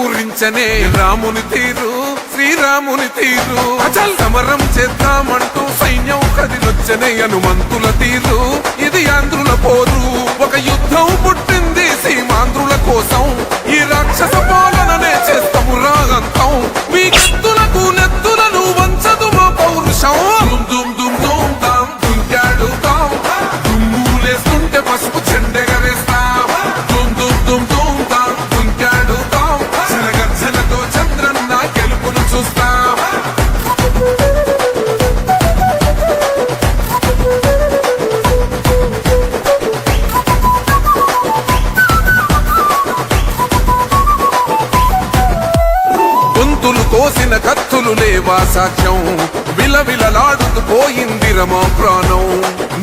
ఊరించనే రాముని తీరు శ్రీరాముని తీరు అచల్ సమరం చేద్దామంటూ సైన్యం కదిలొచ్చనే హనుమంతుల తీరు ఇది ఆంధ్రుల పోరు ఒక యుద్ధం పుట్టింది సీమాంధ్రుల కోసం ఈ రాక్షస పాలననే చేస్తాము రాగంతం మీ కత్తులకు నెత్తులను వంచదు మా పౌరుషం దుమ్ దుమ్ దుమ్ తాం దుంకాడుతాం దుమ్ములేస్తుంటే పసుపు చెండెగరేస్తాం దుమ్ దుమ్ దుమ్ దుమ్ తాం దుంకాడుతాం జనగర్జనతో చంద్రన్న గెలుపును చూస్తాం గొంతులు కోసిన కత్తులు లేవా సాక్ష్యం విలవిలలాడుతూ పోయింది రమా ప్రాణం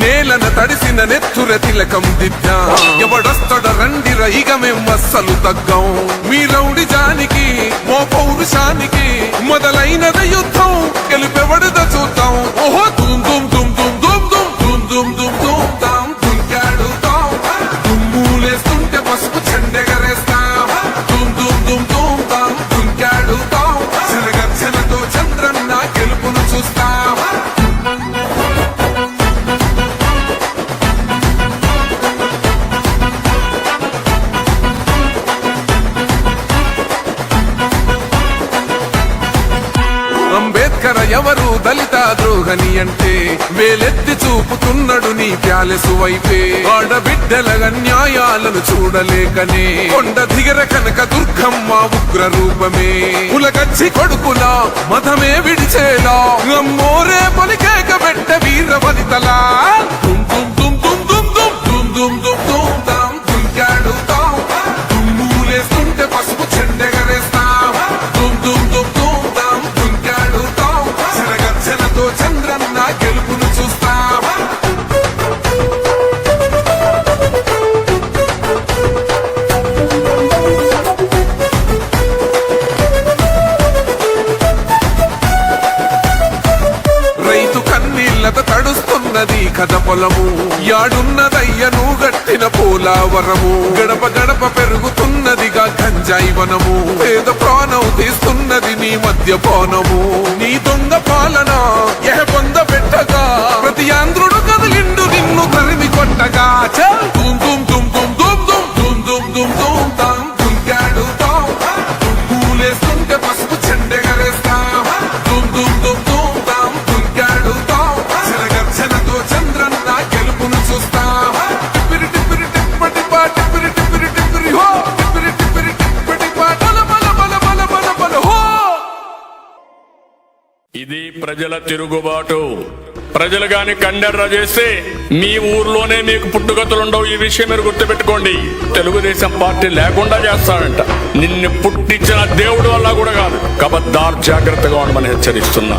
నేలన తడిసిన నెత్తుర తిలకం దిద్దా ఎవడొస్తడ రండిర ఇక మేం అస్సలు తగ్గం మీ రౌడి జానికి మో పౌరుషానికి మొదలైనద యుద్ధం గెలుపెవడద చూద్దాం ఓహో దుమ్ దుమ్ దుమ్ దుమ్ దుమ్ దుమ్ దుమ్ దుమ్ దుమ్ దుమ్ తాం దుంకాడుతాం దుమ్ములేస్తుంటే పసుపు చెండెగరేస్తాం దుమ్ దుమ్ దుమ్ దుమ్ తాం దుంకాడుతాం జనగర్జనతో చంద్రన్న గెలుపును చూస్తాం అంబేద్కర్ ఎవరు దళిత ద్రోహని అంటే వేలెత్తి చూపుతున్నాడు నీ ప్యాలెసు వైపే ఆడబిడ్డల న్యాయాలను చూడలేకనే కొండ దిగర కనక దుర్గమ్మ ఉగ్ర రూపమే పులగచ్చి కొడుకులా మతమే విడిచేలా అమ్మోరే పలికేక పెట్ట వీర వనితలా దుమ్ దుమ్ దుమ్ దుమ్ దుమ్ దుమ్ దుమ్ దుమ్ దుమ్ తాం దుంకాడుతాం దుమ్ములేస్తుంటే పసుపు చెండెగరేస్తాం దుమ్ దుమ్ దుమ్ దుమ్ తాం దుంకాడుతాం జనగర్జనతో చంద్రన్న గెలుపును చూస్తాం రైతు కన్నీళ్లతో తడుస్తున్నది కథ పొలము యాడున్నదయ్యను గట్టిన పోలావరము గడప గడప పెరుగుతున్నదిగా గంజాయి వనము పేద ప్రాణం తీస్తున్నది నీ మద్యపానము నీ దొంగ పాలన పొంద పెట్టగా ప్రతి ఆంధ్రుడు కదిలిండు నిన్ను తరిమి కొట్టగా చల్ దుమ్ దుమ్ దుమ్ దుమ్ దుమ్ దుమ్ దుమ్ దుమ్ దుమ్ తాం దుంకాడుతాం దుమ్ములేస్తుంటే పసుపు చెండెగరేస్తాం దుమ్ దుమ్ దుమ్ దుమ్ తాం దుంకాడుతాం జనగర్జనతో చంద్రన్న గెలుపును చూస్తాం టిప్పిరి టిప్పిరి టిప్పటి పా టిప్పిరి టిప్పిరి టిప్పిరి హో టిప్పిరి టిప్పిరి టిప్పటి పా బల బల బల బల బల బల హో. ఇది ప్రజల తిరుగుబాటు. ప్రజలు గాని కండెర్ర చేస్తే మీ ఊర్లోనే మీకు పుట్టుగతులుండవు. ఈ విషయం మీరు గుర్తుపెట్టుకోండి. తెలుగుదేశం పార్టీ లేకుండా చేస్తాడంట. నిన్ను పుట్టించిన దేవుడు వల్ల కూడా కాదు. కబద్దార్ జాగ్రత్తగా ఉండమని హెచ్చరిస్తున్నా.